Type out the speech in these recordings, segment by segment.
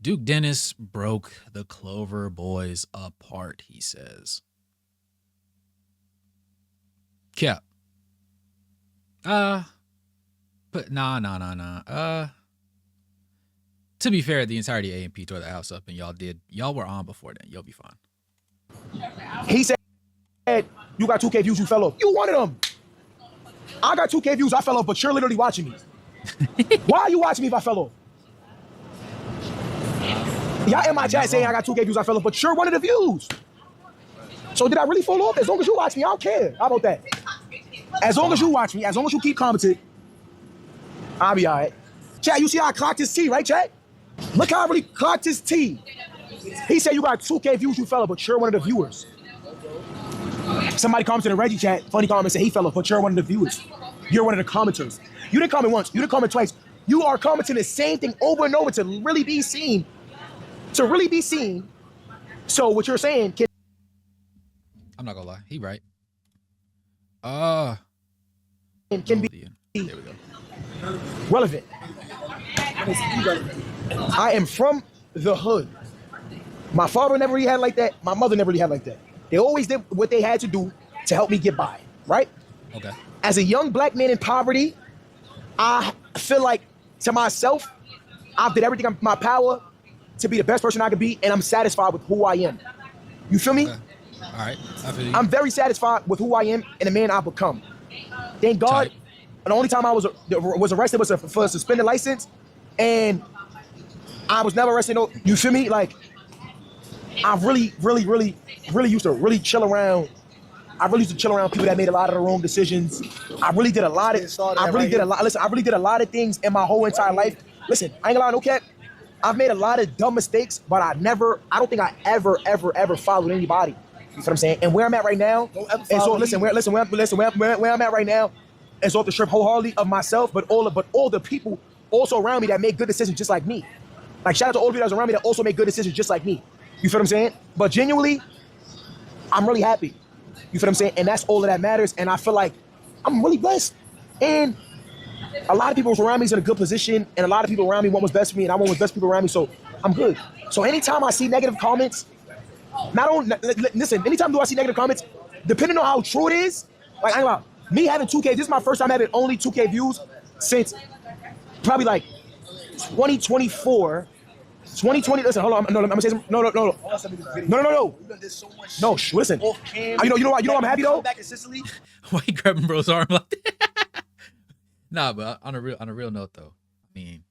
Duke Dennis broke the Clover Boys apart, he says. Cap. But nah. To be fair, the entirety of AMP tore the house up, and y'all were on before then. You'll be fine. He said, you got 2K views, you fell off. You wanted them. I got 2K views, I fell off, but you're literally watching me. Why are you watching me if I fell off? Y'all in my chat saying I got 2K views, I fell off, but you're one of the views. So did I really fall off? As long as you watch me, I don't care. How about that? As long as you watch me, as long as you keep commenting, I'll be all right. Chat, you see how I clocked his T, right, chat? Look how I really clocked his T. He said you got 2K views, you fell off, but you're one of the viewers. Somebody commented in Reggie chat, funny comment, said he fell off, but you're one of the viewers. You're one of the commenters. You didn't comment once, you didn't comment twice. You are commenting the same thing over and over to really be seen. To really be seen. So what you're saying can... I'm not gonna lie, he right. Can be there we go. relevant. I am from the hood. My father never really had like that. My mother never really had like that. They always did what they had to do to help me get by, right? Okay. As a young black man in poverty, I feel like to myself, I did everything in my power to be the best person I could be, and I'm satisfied with who I am. You feel me? Okay. All right. I feel you. I'm very satisfied with who I am and the man I've become. Thank God. Tight. The only time I was arrested was for a suspended license, and I was never arrested. No, you feel me? Like, I really used to really chill around. I really used to chill around people that made a lot of the wrong decisions. I really did a lot of. I really did a lot of things in my whole entire life. Listen, I ain't gonna lie, no cap. I've made a lot of dumb mistakes, but I don't think I ever followed anybody. You know what I'm saying? And where I'm at right now, and so where I'm at right now, is off the strip wholeheartedly of myself, but all the people also around me that make good decisions just like me. Like, shout out to all the people that's around me that also make good decisions just like me. You feel what I'm saying? But genuinely, I'm really happy. You feel what I'm saying? And that's all that matters. And I feel like I'm really blessed. And a lot of people around me is in a good position, and a lot of people around me want what's best for me, and I want what's best for people around me, so I'm good. So anytime I see negative comments, anytime do I see negative comments, depending on how true it is, like, I ain't gonna lie, me having 2K, this is my first time having only 2K views since probably like 2024. 2020, listen, hold on, no, I'm gonna say something. No. Listen. You know why I'm happy though? Back in Sicily. Why you grabbing bro's arm like that? Nah, but on a real note though, I mean,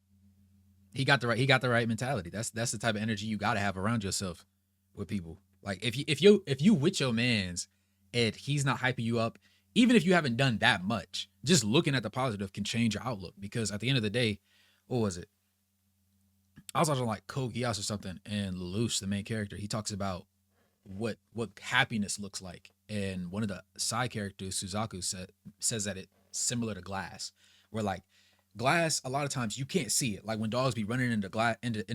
he got the right mentality. That's the type of energy you gotta have around yourself with people. Like, if you with your mans and he's not hyping you up, even if you haven't done that much, just looking at the positive can change your outlook. Because at the end of the day, what was it? I was watching like Code Geass or something, and Lelouch, the main character, he talks about what happiness looks like. And one of the side characters, Suzaku, says that it's similar to glass, where like glass, a lot of times you can't see it. Like when dogs be running into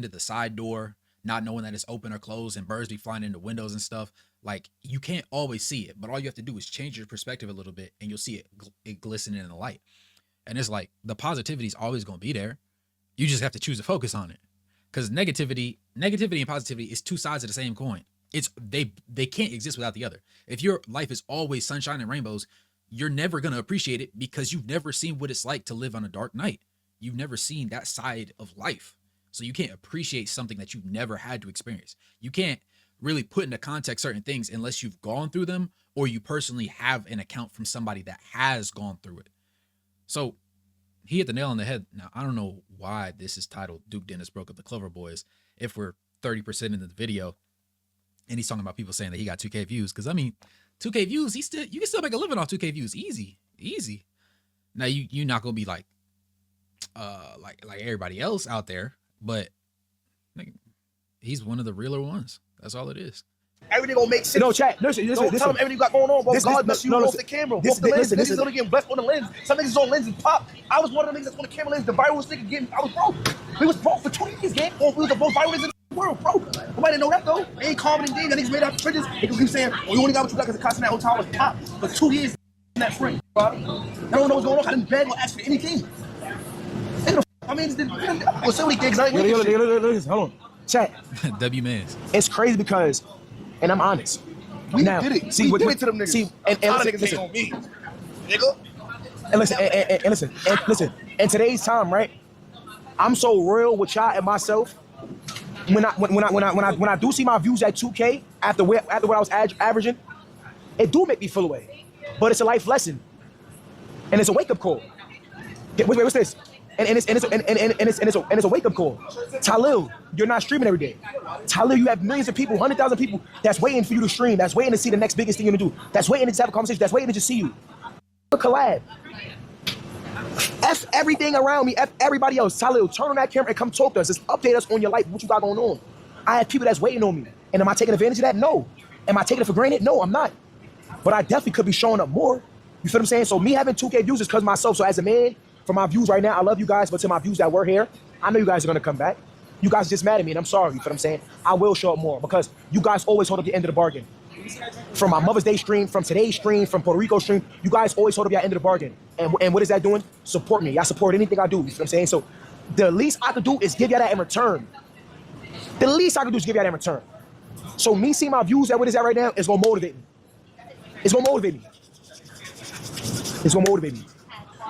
the side door, not knowing that it's open or closed, and birds be flying into windows and stuff. Like, you can't always see it, but all you have to do is change your perspective a little bit, and you'll see it glistening in the light. And it's like the positivity is always going to be there. You just have to choose to focus on it. Because negativity and positivity is two sides of the same coin. They can't exist without the other. If your life is always sunshine and rainbows, you're never going to appreciate it because you've never seen what it's like to live on a dark night. You've never seen that side of life. So you can't appreciate something that you've never had to experience. You can't really put into context certain things unless you've gone through them or you personally have an account from somebody that has gone through it. So he hit the nail on the head. Now, I don't know why this is titled Duke Dennis Broke Up the Clover Boys if we're 30% into the video and he's talking about people saying that he got 2K views. Because, I mean, 2K views, you can still make a living off 2K views. Easy. Now, you're not going to be like everybody else out there, but like, he's one of the realer ones. That's all it is. Everything gonna make sense. No, chat. Listen. Tell them everything you got going on, bro. God bless you off the camera, off the lens. Niggas only getting blessed on the lens. Some niggas on lenses pop. I was one of the niggas that's on the camera lens. The virus nigga getting. I was broke. We was broke for 20 years, gang. We was the most viral niggas in the world, bro. Nobody didn't know that though. They ain't commenting things. That niggas made out of fridges. They keep saying, "Oh, you only got what you got because the cost in that hotel was pop." For 2 years in that frame, bro. I don't know what's going on. I didn't beg or ask for anything. I mean, well, so many things. Hold on. Chat. W Mans. It's crazy because, and I'm honest. We now, did it. See, we what, did what, it to them niggas. See, and listen, on me, nigga. And listen. In today's time, right? I'm so real with y'all and myself. When I do see my views at 2K after what I was averaging, it do make me feel away. But it's a life lesson, and it's a wake up call. Wait, what's this? And it's a wake up call. Tylil, you're not streaming every day. Tylil, you have millions of people, 100,000 people that's waiting for you to stream. That's waiting to see the next biggest thing you're gonna do. That's waiting to just have a conversation. That's waiting to just see you. A collab. F everything around me. F everybody else. Tylil, turn on that camera and come talk to us. Just update us on your life, what you got going on. I have people that's waiting on me. And am I taking advantage of that? No. Am I taking it for granted? No, I'm not. But I definitely could be showing up more. You feel what I'm saying? So me having 2K views is because myself. So as a man, for my views right now, I love you guys. But to my views that were here, I know you guys are going to come back. You guys are just mad at me, and I'm sorry. You feel what I'm saying? I will show up more because you guys always hold up the end of the bargain. From my Mother's Day stream, from today's stream, from Puerto Rico stream, you guys always hold up your end of the bargain. And what is that doing? Support me. Y'all support anything I do. You feel what I'm saying? So the least I could do is give y'all that in return. The least I could do is give y'all that in return. So me seeing my views at what is that right now is going to motivate me. It's going to motivate me. It's going to motivate me.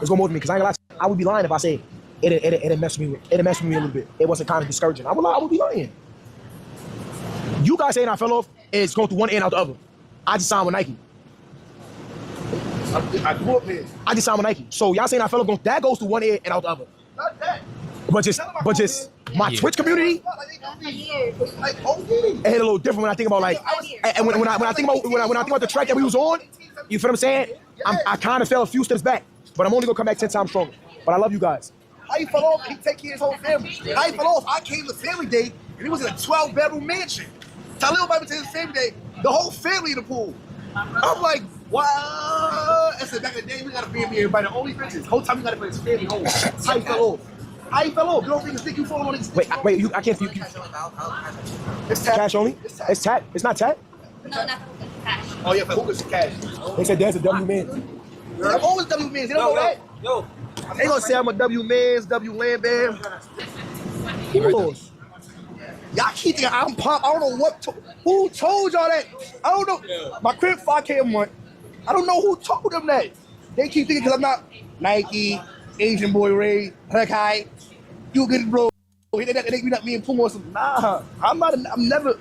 It's going to motivate me because I ain't gonna lie. I would be lying if I say it messed with me. It messed with me a little bit. It wasn't kind of discouraging. I would be lying. You guys saying I fell off is going through one end out the other. I just signed with Nike. I grew up here. I just signed with Nike. So y'all saying I fell off, that goes through one end and out the other. Not that. But just my Twitch community, Like, it hit a little different when I think about like, and when I think about the track that we was on, you feel what I'm saying? I kind of fell a few steps back, but I'm only gonna come back 10 times stronger. But I love you guys. How you fell off? He take care of his whole family. How you fell off? I came to family day and he was in a 12-bedroom mansion. Tylil invited me to his family day, the whole family in the pool. I'm like, wow. I said, back in the day, we got a family, everybody, the only bitches. Whole time we got to put his family home. How you fell off? How you fell off? You don't think you fall on his Wait, I can't. It's tap. Cash only? It's tap. It's not tap. No, not cash. Oh, yeah, for hookah's cash. They said there's a W man. I'm always W Mans. You don't know that? Yo. They gonna say I'm a W Mans, W Land Bam. Y'all keep thinking I'm pop. I don't know who told y'all that. I don't know. My crib 5K a month. I don't know who told them that. They keep thinking because I'm not Nike, Asian Boy Ray, Black High. You good, bro? They not me and Puma or something. Nah, I'm never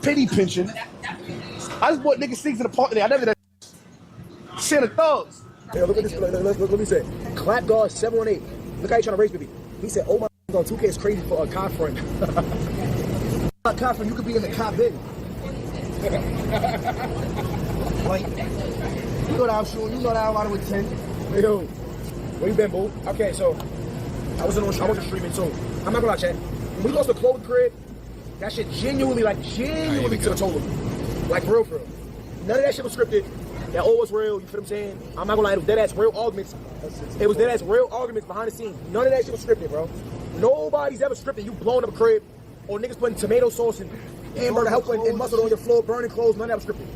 penny pinching. I just bought niggas things in the park today. I never did that. Santa Thugs. Hey, look at this. Let me say. Clap guard 718. Look how you trying to race with me. He said, "Oh my God, 2K is crazy for a cop friend." Cop friend, you could be in the cop bin. Like, you know that I'm shooting. You know that I'm out with 10. Hey, yo, where you been, boo? Okay, so I wasn't streaming, so I'm not gonna lie, chat. When we lost the clothes crib, that shit genuinely to the total. Like real. None of that shit was scripted. That all was real, you feel what I'm saying? I'm not gonna lie, it was dead ass real arguments. It was dead ass real arguments behind the scenes. None of that shit was scripted, bro. Nobody's ever scripted you blowing up a crib or niggas putting tomato sauce and hamburger helper and mustard on your floor, burning clothes. None of that was scripted.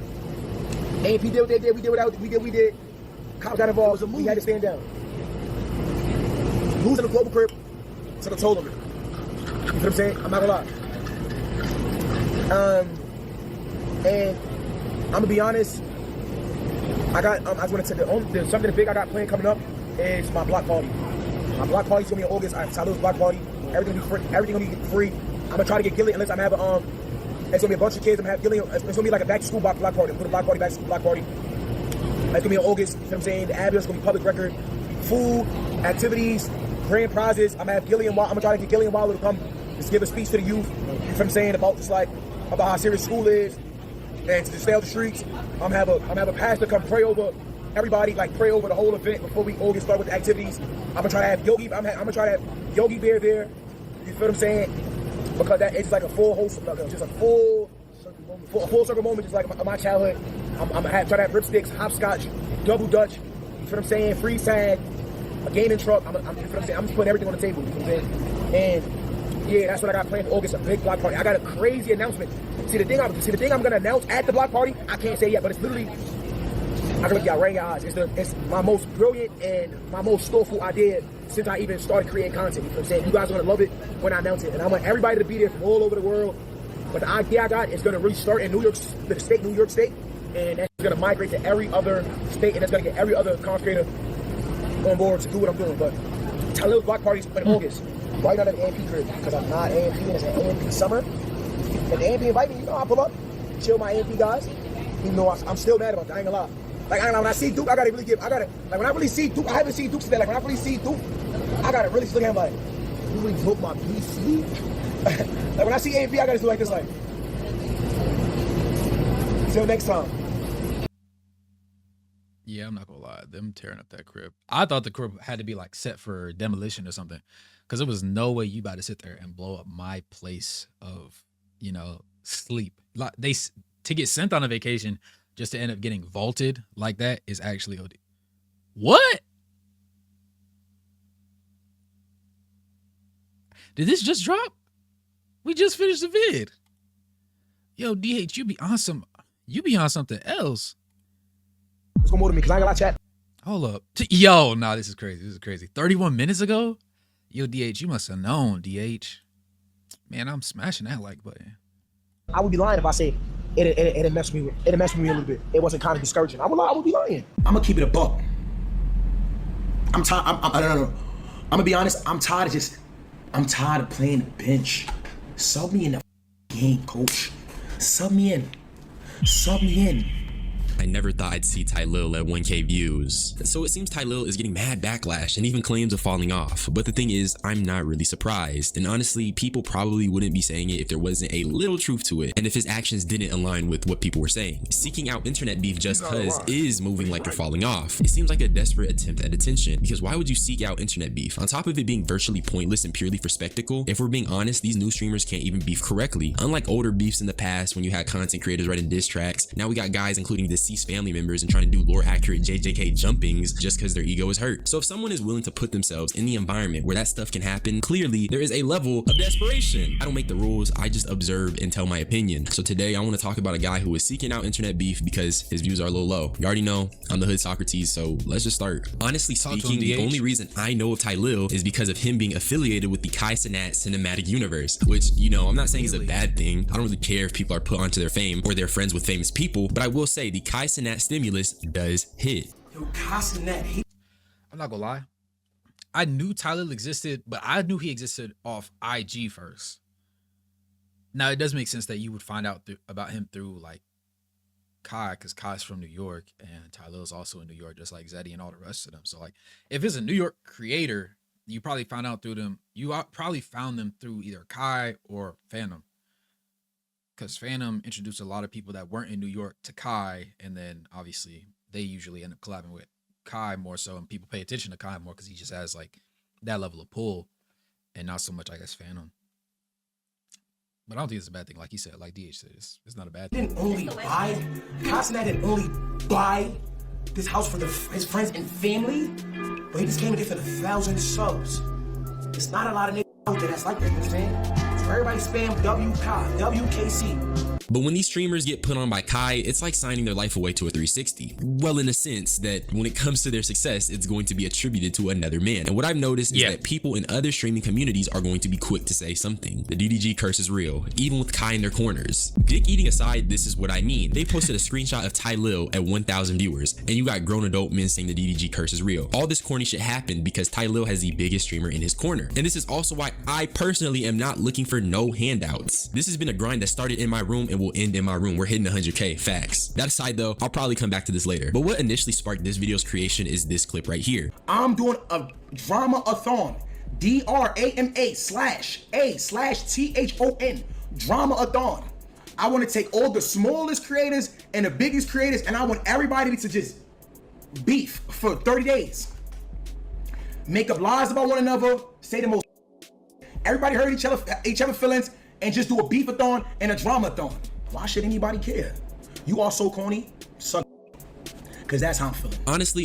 AMP did what they did, we did what we did. Cops got involved, we had to stand down. Losing the global crib to the total. You feel what I'm saying? I'm not gonna lie. And I'm gonna be honest, I just want to tell you, there's something big I got planned coming up is my block party. My block party's gonna be in August. Tylil's block party. Everything gonna be free. Everything gonna be free. I'm gonna try to get Gilly unless I'm having it's gonna be a bunch of kids. I'm gonna have Gilly. It's gonna be like a back to school block party. I'm gonna put a block party back to school block party. It's gonna be in August. You know what I'm saying? The address gonna be public record. Food, activities, grand prizes. I'm gonna have Gilly and I'm gonna try to get Gilly and Wilder to come just give a speech to the youth. You know what I'm saying? About how serious school is. And to just stay on the streets, I'm gonna have a pastor come pray over everybody, like pray over the whole event before we all get started with the activities. I'm gonna try to have Yogi. I'm gonna try to have Yogi Bear there. You feel what I'm saying? Because that it's like a full circle moment, just like my childhood. I'm gonna try to have ripsticks, hopscotch, double dutch. You feel what I'm saying? Freeze tag, a gaming truck. You feel what I'm saying? I'm just putting everything on the table. You feel what I'm saying? And yeah, that's what I got planned for August, a big block party. I got a crazy announcement. See the thing I'm gonna announce at the block party, I can't say yet, but it's literally, I can look y'all right in your eyes. It's my most brilliant and my most thoughtful idea since I even started creating content. You know what I'm saying? You guys are gonna love it when I announce it, and I want everybody to be there from all over the world. But the idea I got is gonna really start in New York State, and that's gonna migrate to every other state, and that's gonna get every other content creator on board to do what I'm doing. But Tylil's block parties in August, right out of the AMP crib, because I'm not AMP and it's an AMP summer. If the AMP invite me, you know I'll pull up, chill my AMP guys. Even though I'm still mad about that, I ain't gonna lie. Like, when I see Duke, I gotta really give, like, when I really see Duke, I haven't seen Duke today. Like, when I really see Duke, I gotta really look at him like, you really broke my PC? Like, when I see AMP, I gotta do like this, like, till next time. Yeah, I'm not gonna lie. Them tearing up that crib. I thought the crib had to be like set for demolition or something, because there was no way you about to sit there and blow up my place of, you know, sleep. Like, to get sent on a vacation just to end up getting vaulted like that is actually OD. What? Did this just drop? We just finished the vid. Yo, DH, you be on something else. Let's go more to me, because I ain't gonna lie, chat. Hold up. Yo, nah, this is crazy. 31 minutes ago? Yo, DH, you must have known, DH. Man, I'm smashing that like button. I would be lying if I said it messed me with me a little bit. It wasn't kind of discouraging. I would be lying. I'm gonna keep it a buck. I'm tired. I'm gonna be honest. I'm tired of playing the bench. Sub me in the game, coach. Sub me in. I never thought I'd see Tylil at 1K views. So it seems Tylil is getting mad backlash and even claims of falling off. But the thing is, I'm not really surprised. And honestly, people probably wouldn't be saying it if there wasn't a little truth to it, and if his actions didn't align with what people were saying. Seeking out internet beef just cause is moving like you're falling off. It seems like a desperate attempt at attention, because why would you seek out internet beef? On top of it being virtually pointless and purely for spectacle, if we're being honest, these new streamers can't even beef correctly. Unlike older beefs in the past when you had content creators writing diss tracks, now we got guys including deceased family members and trying to do lore accurate JJK jumpings just because their ego is hurt. So if someone is willing to put themselves in the environment where that stuff can happen, clearly there is a level of desperation. I don't make the rules, I just observe and tell my opinion. So today I want to talk about a guy who is seeking out internet beef because his views are a little low. You already know I'm the hood Socrates, so let's just start. Honestly speaking, the only reason I know of Tylil is because of him being affiliated with the Kai Cenat cinematic universe, which, you know, I'm not saying is a bad thing. I don't really care if people are put onto their fame or they're friends with famous people, but I will say the Kai Cenat stimulus does hit. Yo, Kai Cenat, I'm not gonna lie. I knew Tylil existed, but I knew he existed off IG first. Now, it does make sense that you would find out about him through like Kai, because Kai's from New York and Tylil's also in New York, just like Zeddy and all the rest of them. So like, if it's a New York creator, you probably found out through them. You probably found them through either Kai or Phantom, because Phantom introduced a lot of people that weren't in New York to Kai, and then obviously they usually end up collabing with Kai more so, and people pay attention to Kai more because he just has like that level of pull, and not so much, I guess, Phantom. But I don't think it's a bad thing. Like he said, like DH said, it's not a bad thing. Kai Cenat didn't only buy this house for his friends and family, but he just came in here for the 1,000 subs. It's not a lot of niggas out there that's like that, you know what I'm saying? So everybody spam WKC. But when these streamers get put on by Kai, it's like signing their life away to a 360. Well, in a sense that when it comes to their success, it's going to be attributed to another man. And what I've noticed is that people in other streaming communities are going to be quick to say something. The DDG curse is real, even with Kai in their corners. Dick eating aside, this is what I mean. They posted a screenshot of Tylil at 1,000 viewers, and you got grown adult men saying the DDG curse is real. All this corny shit happened because Tylil has the biggest streamer in his corner. And this is also why I personally am not looking for no handouts. This has been a grind that started in my room and will end in my room. We're hitting 100K, facts. That aside though, I'll probably come back to this later. But what initially sparked this video's creation is this clip right here. I'm doing a drama-a-thon. DRAMA/A/THON. Drama-a-thon. I want to take all the smallest creators and the biggest creators, and I want everybody to just beef for 30 days. Make up lies about one another, say the most. Everybody hurt each other feelings, and just do a beef-a-thon and a drama-a-thon. Why should anybody care? You are so corny, suck, because that's how I'm feeling. Honestly,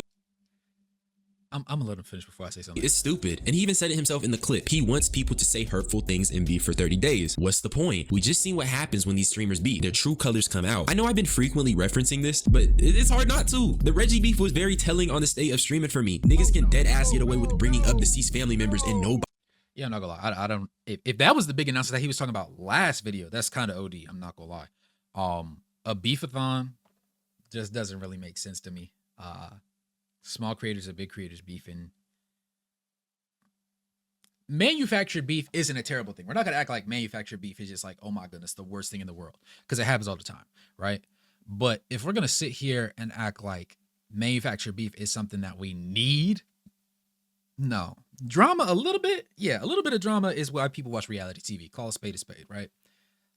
I'm gonna let him finish before I say something. It's stupid. And he even said it himself in the clip. He wants people to say hurtful things and beef for 30 days. What's the point? We just seen what happens when these streamers beef. Their true colors come out. I know I've been frequently referencing this, but it's hard not to. The Reggie beef was very telling on the state of streaming for me. Niggas can dead ass get away with bringing up deceased family members and nobody. Yeah, I'm not gonna lie. I don't. If that was the big announcement that he was talking about last video, that's kind of OD. I'm not gonna lie. A beefathon just doesn't really make sense to me. Small creators and big creators beefing. Manufactured beef isn't a terrible thing. We're not gonna act like manufactured beef is just like, oh my goodness, the worst thing in the world, because it happens all the time, right? But if we're gonna sit here and act like manufactured beef is something that we need, no. Drama a little bit, yeah, a little bit of drama is why people watch reality TV. Call a spade, right?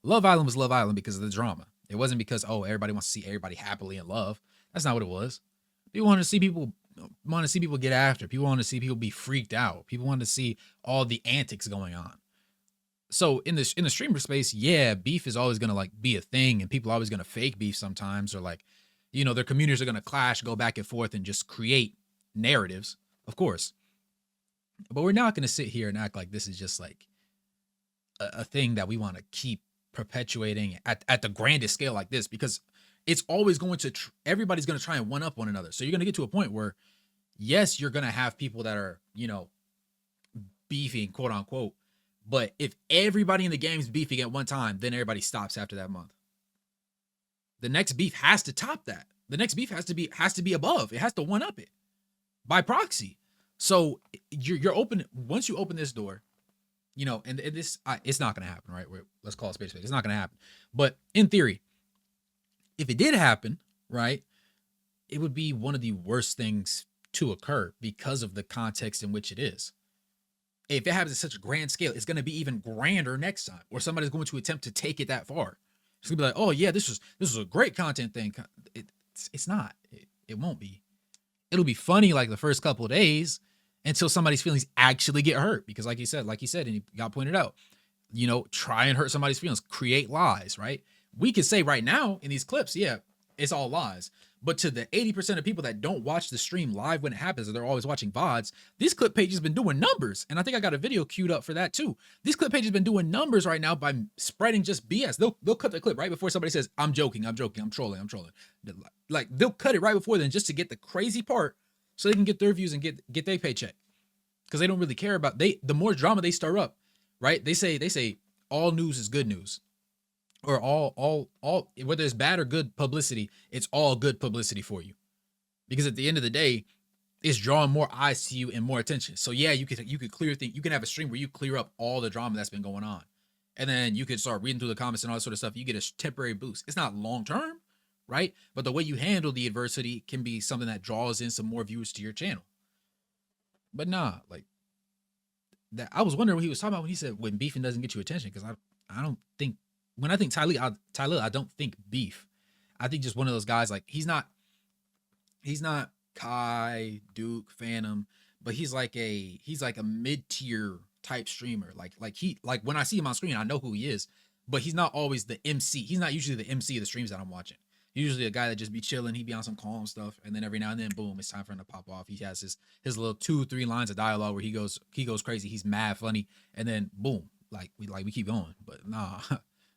Love Island was Love Island because of the drama. It wasn't because, oh, everybody wants to see everybody happily in love. That's not what it was. People want to see people get after. People want to see people be freaked out. People want to see all the antics going on. So in the streamer space, yeah, beef is always gonna like be a thing, and people are always gonna fake beef sometimes, or like, you know, their communities are gonna clash, go back and forth, and just create narratives, of course. But we're not gonna sit here and act like this is just like a thing that we want to keep perpetuating at the grandest scale like this, because it's always going to everybody's going to try and one up one another. So you're going to get to a point where, yes, you're going to have people that are, you know, beefing, quote unquote, but if everybody in the game is beefing at one time, then everybody stops after that month. The next beef has to top that. The next beef has to be above. It has to one up it by proxy. So you're open, once you open this door, you know, and this, it's not going to happen, right? Let's call it space. It's not going to happen. But in theory, if it did happen, right, it would be one of the worst things to occur because of the context in which it is. If it happens at such a grand scale, it's going to be even grander next time, or somebody's going to attempt to take it that far. It's going to be like, oh yeah, this was a great content thing. It's not. It won't be. It'll be funny like the first couple of days, until somebody's feelings actually get hurt. Because like you said, and you got pointed out, you know, try and hurt somebody's feelings, create lies, right? We could say right now in these clips, yeah, it's all lies. But to the 80% of people that don't watch the stream live when it happens, or they're always watching VODs, these clip pages been doing numbers. And I think I got a video queued up for that too. These clip pages been doing numbers right now by spreading just BS. They'll cut the clip right before somebody says, I'm joking, I'm trolling. Like they'll cut it right before then just to get the crazy part, so they can get their views and get their paycheck. Because they don't really care about, the more drama they stir up, right? They say all news is good news. Or all whether it's bad or good publicity, it's all good publicity for you. Because at the end of the day, it's drawing more eyes to you and more attention. So yeah, you could clear things. You can have a stream where you clear up all the drama that's been going on. And then you could start reading through the comments and all that sort of stuff. You get a temporary boost. It's not long term, right? But the way you handle the adversity can be something that draws in some more viewers to your channel. But nah, like that. I was wondering what he was talking about when he said when beefing doesn't get you attention, because I don't think, when I think Tylil, I don't think beef. I think just one of those guys, like he's not Kai, Duke, Phantom, but he's like a mid-tier type streamer. Like when I see him on screen, I know who he is, but he's not always the MC. He's not usually the MC of the streams that I'm watching. Usually a guy that just be chilling, he be on some calm stuff, and then every now and then, boom, it's time for him to pop off. He has his little 2-3 lines of dialogue where he goes crazy. He's mad funny, and then boom, we keep going. But nah.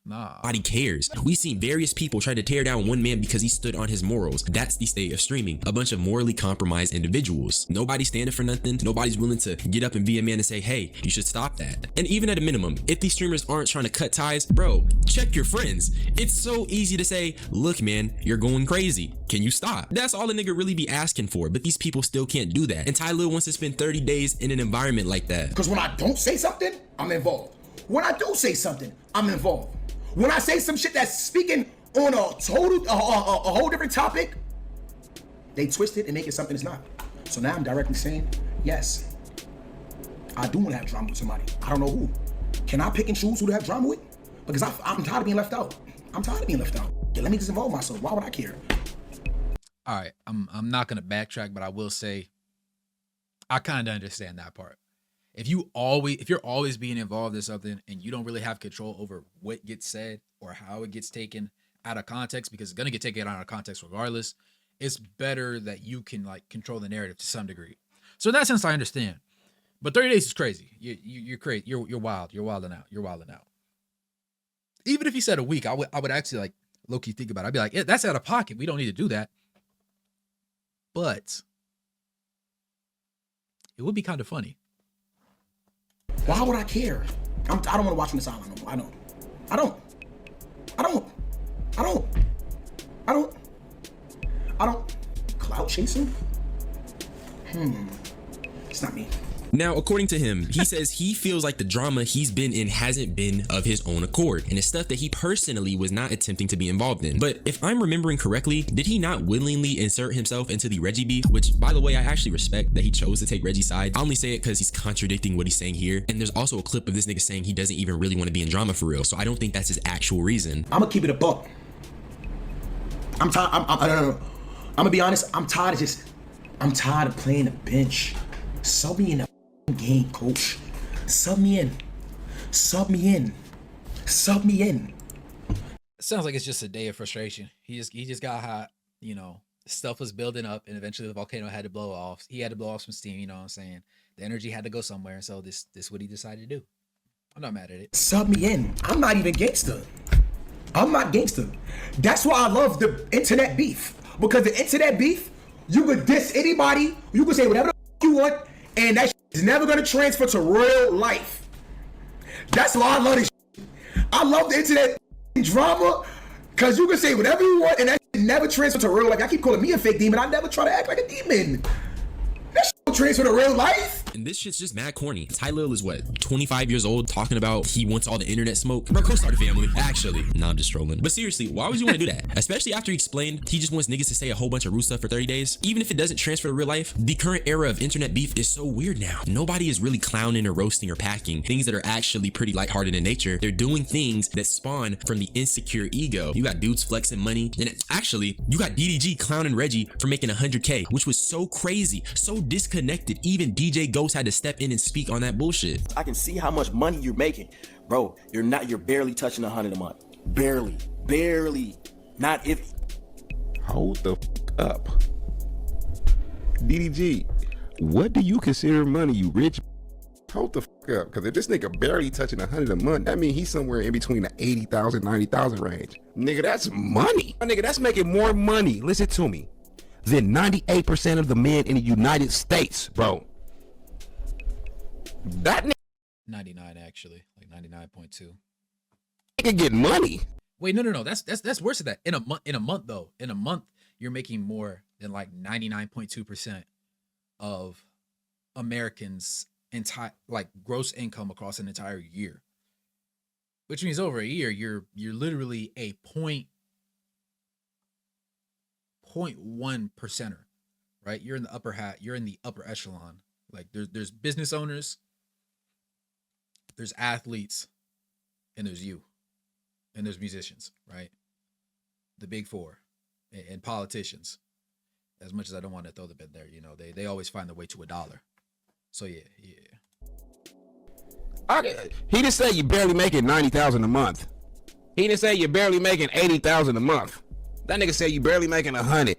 Nobody cares. We've seen various people try to tear down one man because he stood on his morals. That's the state of streaming. A bunch of morally compromised individuals. Nobody's standing for nothing. Nobody's willing to get up and be a man and say, hey, you should stop that. And even at a minimum, if these streamers aren't trying to cut ties, bro, check your friends. It's so easy to say, look, man, you're going crazy. Can you stop? That's all a nigga really be asking for, but these people still can't do that. And Tylil wants to spend 30 days in an environment like that. Because when I don't say something, I'm involved. When I do say something, I'm involved. When I say some shit that's speaking on a whole different topic, they twist it and make it something it's not. So now I'm directly saying, yes, I do want to have drama with somebody. I don't know who. Can I pick and choose who to have drama with? Because I'm tired of being left out. Yeah, let me just involve myself. Why would I care? All right, I'm not gonna backtrack, but I will say I kind of understand that part. If you're always being involved in something and you don't really have control over what gets said or how it gets taken out of context, because it's gonna get taken out of context regardless, it's better that you can like control the narrative to some degree. So in that sense, I understand. But 30 days is crazy. You're crazy. You're wild. You're wilding out. You're wilding out. Even if he said a week, I would actually like low key think about it. I'd be like, yeah, that's out of pocket. We don't need to do that. But it would be kind of funny. Why would I care? I don't want to watch him in the sideline no more. I don't. Clout chasing? It's not me. Now, according to him, he says he feels like the drama he's been in hasn't been of his own accord, and it's stuff that he personally was not attempting to be involved in. But if I'm remembering correctly, did he not willingly insert himself into the Reggie beef? Which, by the way, I actually respect that he chose to take Reggie's side. I only say it because he's contradicting what he's saying here, and there's also a clip of this nigga saying he doesn't even really want to be in drama for real, so I don't think that's his actual reason. I'm gonna keep it a buck. I'm tired. I'm gonna be honest. I'm tired of playing the bench. Sub me in the game, coach. Sub me in. Sounds like it's just a day of frustration. He just got hot, you know, stuff was building up and eventually the volcano had to blow off. He had to blow off some steam, you know what I'm saying? The energy had to go somewhere, so this is what he decided to do. I'm not mad at it. Sub me in. I'm not even gangster. I'm not gangster. That's why I love the internet beef. Because the internet beef, you could diss anybody, you could say whatever the you want, and that is never gonna transfer to real life. That's why I love this shit. I love the internet drama, because you can say whatever you want, and that shit never transfer to real life. I keep calling me a fake demon. I never try to act like a demon. That shit don't transfer to real life. And this shit's just mad corny. Tylil is what, 25 years old, talking about he wants all the internet smoke? Bro, go start a family. Actually, nah, I'm just trolling. But seriously, why would you want to do that? Especially after he explained he just wants niggas to say a whole bunch of rude stuff for 30 days. Even if it doesn't transfer to real life, the current era of internet beef is so weird now. Nobody is really clowning or roasting or packing things that are actually pretty lighthearted in nature. They're doing things that spawn from the insecure ego. You got dudes flexing money, and actually, you got DDG clowning Reggie for making 100K, which was so crazy, so disconnected. Even DJ Ghost had to step in and speak on that bullshit. I can see how much money you're making. Bro, you're barely touching 100 a month. Barely. Not if. Hold the up. DDG, what do you consider money, you rich? Hold the up, because if this nigga barely touching 100 a month, that means he's somewhere in between the 80,000, 90,000 range. Nigga, that's money. Nigga, that's making more money, listen to me, than 98% of the men in the United States, bro. That nigga 99 actually, like 99.2. nigga get money. Wait, no. That's worse than that. In a month, you're making more than like 99.2% of Americans' entire like gross income across an entire year. Which means over a year, you're literally a 0.1 percenter, right? You're in the upper echelon. Like there's business owners, there's athletes, and there's you, and there's musicians, right? The big four, and politicians. As much as I don't want to throw them in there, you know, they always find their way to $1. So yeah. He didn't say you barely making 90,000 a month. He didn't say you're barely making 80,000 a month. That nigga said you barely making 100.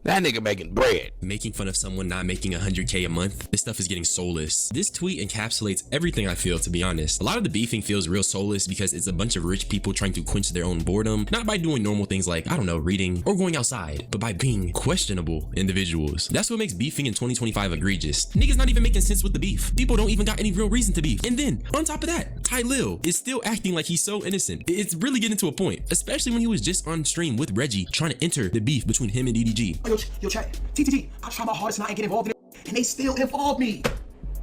That nigga making bread. Making fun of someone not making 100K a month, this stuff is getting soulless. This tweet encapsulates everything I feel, to be honest. A lot of the beefing feels real soulless because it's a bunch of rich people trying to quench their own boredom, not by doing normal things like, I don't know, reading or going outside, but by being questionable individuals. That's what makes beefing in 2025 egregious. Niggas not even making sense with the beef. People don't even got any real reason to beef. And then, on top of that, Tylil is still acting like he's so innocent. It's really getting to a point, especially when he was just on stream with Reggie trying to enter the beef between him and DDG. Yo, chat. TTT, I try my hardest not to get involved in it, and they still involve me.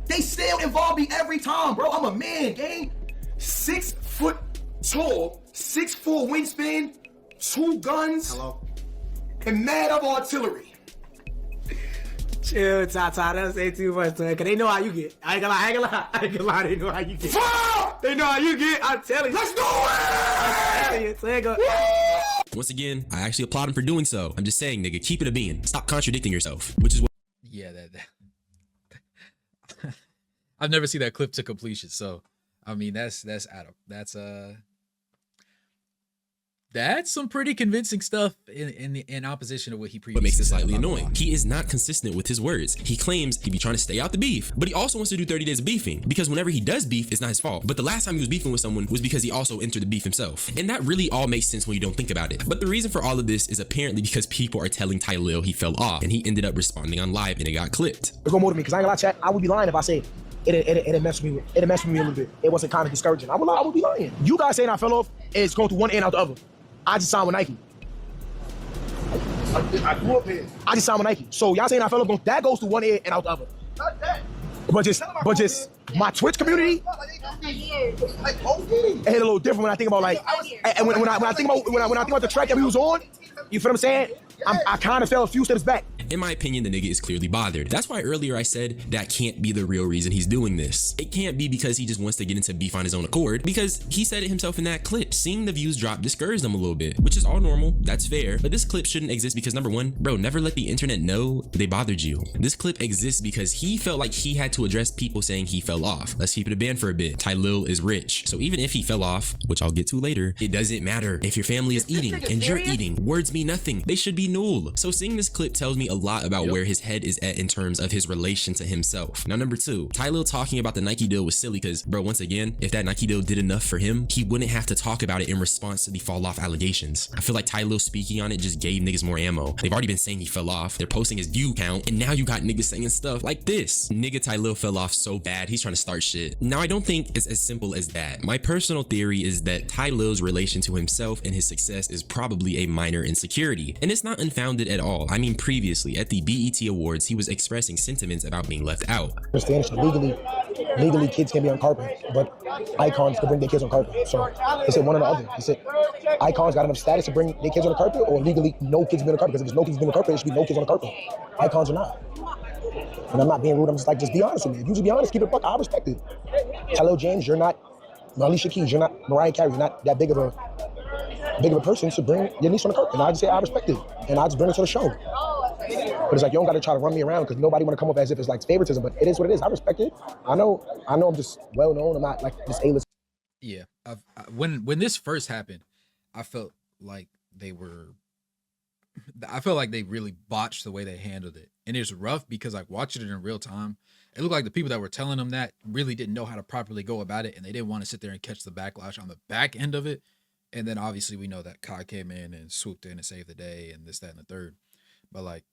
Every time, bro. I'm a man, gang. 6 foot tall, 6'4" wingspan, 2 guns, and mad of artillery. Chill, Tata. Don't say too much to her, because they know how you get. I ain't gonna lie. They know how you get. Fuck! They know how you get. I'm telling you. Let's do it! I'm telling you. Once again, I actually applaud him for doing so. I'm just saying, nigga, keep it a bean. Stop contradicting yourself, which is what. Yeah, that. I've never seen that clip to completion, so I mean that's That's some pretty convincing stuff in opposition to what he previously What makes it said slightly about annoying. Milwaukee. He is not consistent with his words. He claims he be trying to stay out the beef, but he also wants to do 30 days of beefing because whenever he does beef, it's not his fault. But the last time he was beefing with someone was because he also entered the beef himself. And that really all makes sense when you don't think about it. But the reason for all of this is apparently because people are telling Tylil he fell off and he ended up responding on live and it got clipped. It's gonna motivate me because I ain't gonna lie, chat. I would be lying if I said it messed with me. It messed with me a little bit. It wasn't kind of discouraging. I would be lying. You guys saying I fell off is going through one end out the other. I just signed with Nike. I grew up here. I just signed with Nike. So y'all saying I fell off, that goes through one end and out the other. Not that. But just my Twitch community, Like, oh, it hit a little different when I think about like, and when I think about the track that we was on, you feel what I'm saying? I kind of fell a few steps back. In my opinion, the nigga is clearly bothered. That's why earlier I said that can't be the real reason he's doing this. It can't be because he just wants to get into beef on his own accord, because he said it himself in that clip. Seeing the views drop discouraged him a little bit, which is all normal, that's fair. But this clip shouldn't exist because number one, bro, never let the internet know they bothered you. This clip exists because he felt like he had to address people saying he fell off. Let's keep it a band for a bit. Tylil is rich. So even if he fell off, which I'll get to later, it doesn't matter. If your family is eating and you're eating, words mean nothing. They should be null. So seeing this clip tells me a lot about where his head is at in terms of his relation to himself. Now, number two, Tylil talking about the Nike deal was silly because, bro, once again, if that Nike deal did enough for him, he wouldn't have to talk about it in response to the fall off allegations. I feel like Tylil speaking on it just gave niggas more ammo. They've already been saying he fell off. They're posting his view count, and now you got niggas saying stuff like this. Nigga Tylil fell off so bad, he's trying to start shit. Now, I don't think it's as simple as that. My personal theory is that Tylil's relation to himself and his success is probably a minor insecurity, and it's not unfounded at all. I mean, previously, at the BET Awards, he was expressing sentiments about being left out. Understand legally kids can be on carpet, but icons can bring their kids on carpet. So they said one or the other. They said icons got enough status to bring their kids on the carpet, or legally no kids be on the carpet. Because if there's no kids being on the carpet, there should be no kids on the carpet. Icons are not. And I'm not being rude. I'm just be honest with me. If you just be honest, keep it a buck. I respect it. Hello, James, you're not Alicia Keys. You're not Mariah Carey. You're not that big of a person to bring your niece on the carpet. And I just say I respect it, and I just bring it to the show. But it's like, you don't got to try to run me around because nobody want to come up as if it's like favoritism, but it is what it is. I respect it. I know I'm just well known. I'm not like this A-list. Yeah. When this first happened, I felt like they really botched the way they handled it. And it's rough because like watching it in real time, it looked like the people that were telling them that really didn't know how to properly go about it. And they didn't want to sit there and catch the backlash on the back end of it. And then obviously we know that Kai came in and swooped in and saved the day and this, that, and the third. But like,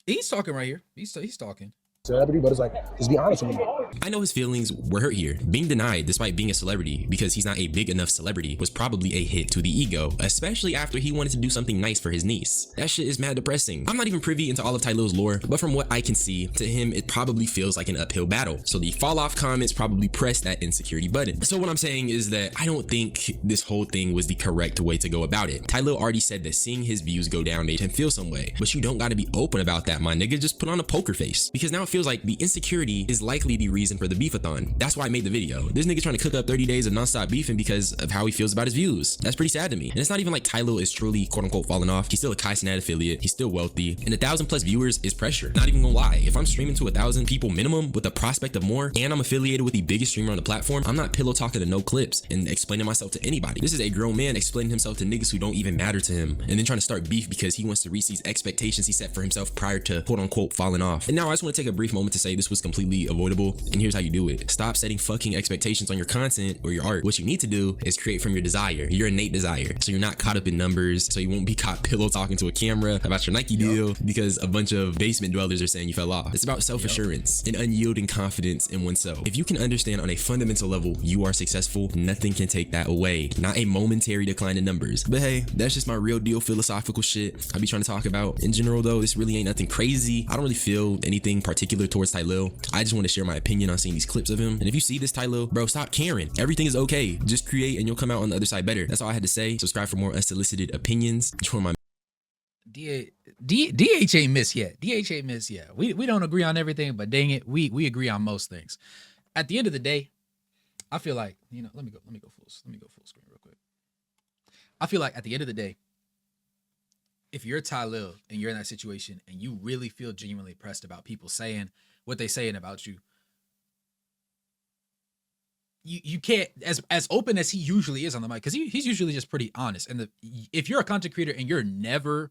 he's talking right here. He's talking. Celebrity, but it's like, just be honest with me. I know his feelings were hurt here. Being denied despite being a celebrity because he's not a big enough celebrity was probably a hit to the ego, especially after he wanted to do something nice for his niece. That shit is mad depressing. I'm not even privy into all of Tylil's lore, but from what I can see, to him it probably feels like an uphill battle. So the fall off comments probably pressed that insecurity button. So what I'm saying is that I don't think this whole thing was the correct way to go about it. Tylil already said that seeing his views go down made him feel some way, but you don't gotta be open about that, my nigga. Just put on a poker face, because now it feels like the insecurity is likely the reason for the beefathon. That's why I made the video. This nigga trying to cook up 30 days of nonstop beefing because of how he feels about his views. That's pretty sad to me. And it's not even like Tylil is truly quote unquote falling off. He's still a Kai Cenat affiliate. He's still wealthy. And 1,000+ viewers is pressure. Not even gonna lie. If I'm streaming to 1,000 people minimum with the prospect of more, and I'm affiliated with the biggest streamer on the platform, I'm not pillow talking to no clips and explaining myself to anybody. This is a grown man explaining himself to niggas who don't even matter to him, and then trying to start beef because he wants to reach these expectations he set for himself prior to quote unquote falling off. And now I just want to take a brief moment to say this was completely avoidable, and here's how you do it. Stop setting fucking expectations on your content or your art. What you need to do is create from your desire, your innate desire, so you're not caught up in numbers, so you won't be caught pillow talking to a camera about your Nike deal because a bunch of basement dwellers are saying you fell off. It's about self-assurance and unyielding confidence in oneself. If you can understand on a fundamental level you are successful, nothing can take that away. Not a momentary decline in numbers. But hey, that's just my real deal philosophical shit I be trying to talk about. In general though, this really ain't nothing crazy. I don't really feel anything particular towards Tylil. I just want to share my opinion on seeing these clips of him. And if you see this, Tylil, bro, stop caring. Everything is okay. Just create and you'll come out on the other side better. That's all I had to say. Subscribe for more unsolicited opinions. Join my DH ain't missed yet. DH ain't missed yet. We don't agree on everything, but dang it, we agree on most things. At the end of the day, I feel like, you know, let me go full screen real quick. I feel like at the end of the day, if you're Tylil and you're in that situation and you really feel genuinely pressed about people saying what they saying about you, you can't, as open as he usually is on the mic, because he's usually just pretty honest. And if you're a content creator and you're never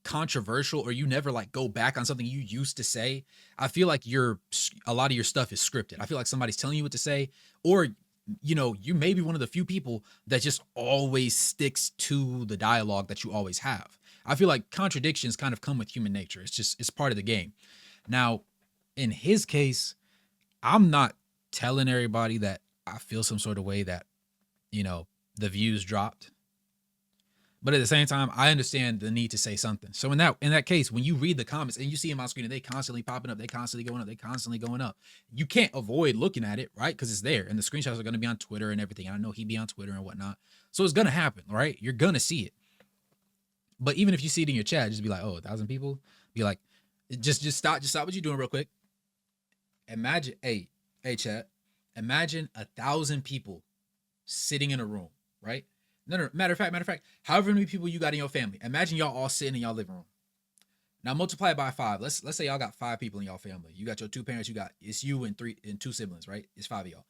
controversial, or you never like go back on something you used to say, I feel like a lot of your stuff is scripted. I feel like somebody's telling you what to say, or you may be one of the few people that just always sticks to the dialogue that you always have. I feel like contradictions kind of come with human nature. It's part of the game. Now, in his case, I'm not telling everybody that I feel some sort of way that, the views dropped. But at the same time, I understand the need to say something. So in that case, when you read the comments and you see them on screen and they constantly popping up, they constantly going up, you can't avoid looking at it, right? Because it's there. And the screenshots are going to be on Twitter and everything. And I know he'd be on Twitter and whatnot. So it's going to happen, right? You're going to see it. But even if you see it in your chat, just be like, oh, 1,000 people. Be like, just stop what you're doing real quick. Imagine, hey, chat. Imagine 1,000 people sitting in a room, right? No, matter of fact, however many people you got in your family, imagine y'all all sitting in y'all living room. Now multiply it by 5. Let's say y'all got 5 people in y'all family. You got your 2 parents, it's you and 2 siblings, right? It's 5 of y'all.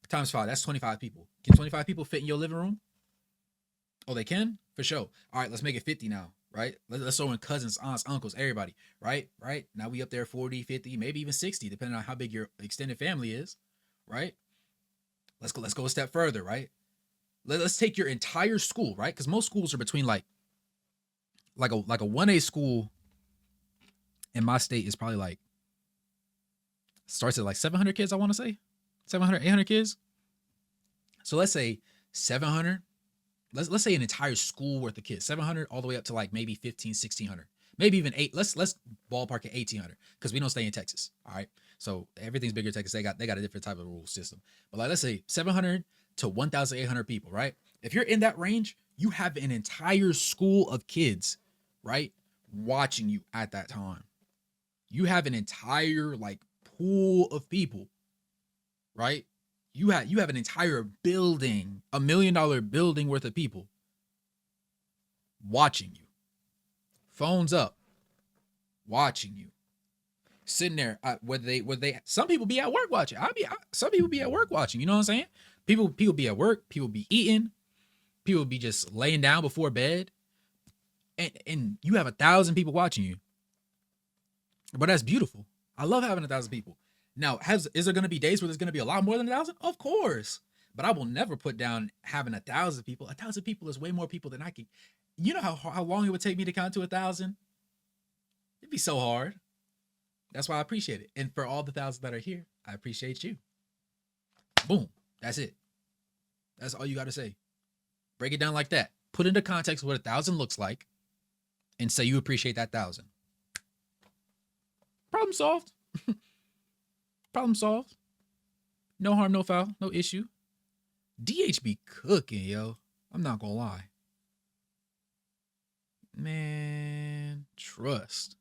Times 5, that's 25 people. Can 25 people fit in your living room? Oh, they can? For sure. All right, let's make it 50 now, right? Let's throw in cousins, aunts, uncles, everybody, right? Now we up there 40, 50, maybe even 60, depending on how big your extended family is, right? Let's go a step further, right? Let's take your entire school, right? Because most schools are between like a 1A school in my state is probably like, starts at like 700 kids, I want to say. 700, 800 kids. So let's say 700. Let's say an entire school worth of kids. 700 all the way up to like maybe 1,500, 1,600. Maybe even 8. Let's ballpark at 1,800 because we don't stay in Texas. All right. So everything's bigger in Texas. They got a different type of rule system. But like, let's say 700 to 1,800 people, right? If you're in that range, you have an entire school of kids, right, watching you at that time. You have an entire like pool of people, right? You have an entire building, $1 million building worth of people watching you. Phones up, watching you. Sitting there, some people be at work watching. Some people be at work watching. You know what I'm saying? People be at work. People be eating. People be just laying down before bed, and you have 1,000 people watching you. But that's beautiful. I love having 1,000 people. Now, is there going to be days where there's going to be a lot more than 1,000? Of course. But I will never put down having 1,000 people. 1,000 people is way more people than I can. You know how long it would take me to count to 1,000? It'd be so hard. That's why I appreciate it. And for all the 1,000 that are here, I appreciate you. Boom. That's it. That's all you got to say. Break it down like that. Put into context what 1,000 looks like and say you appreciate that 1,000. Problem solved. Problem solved. No harm, no foul, no issue. DH be cooking, yo. I'm not gonna lie. Man, trust.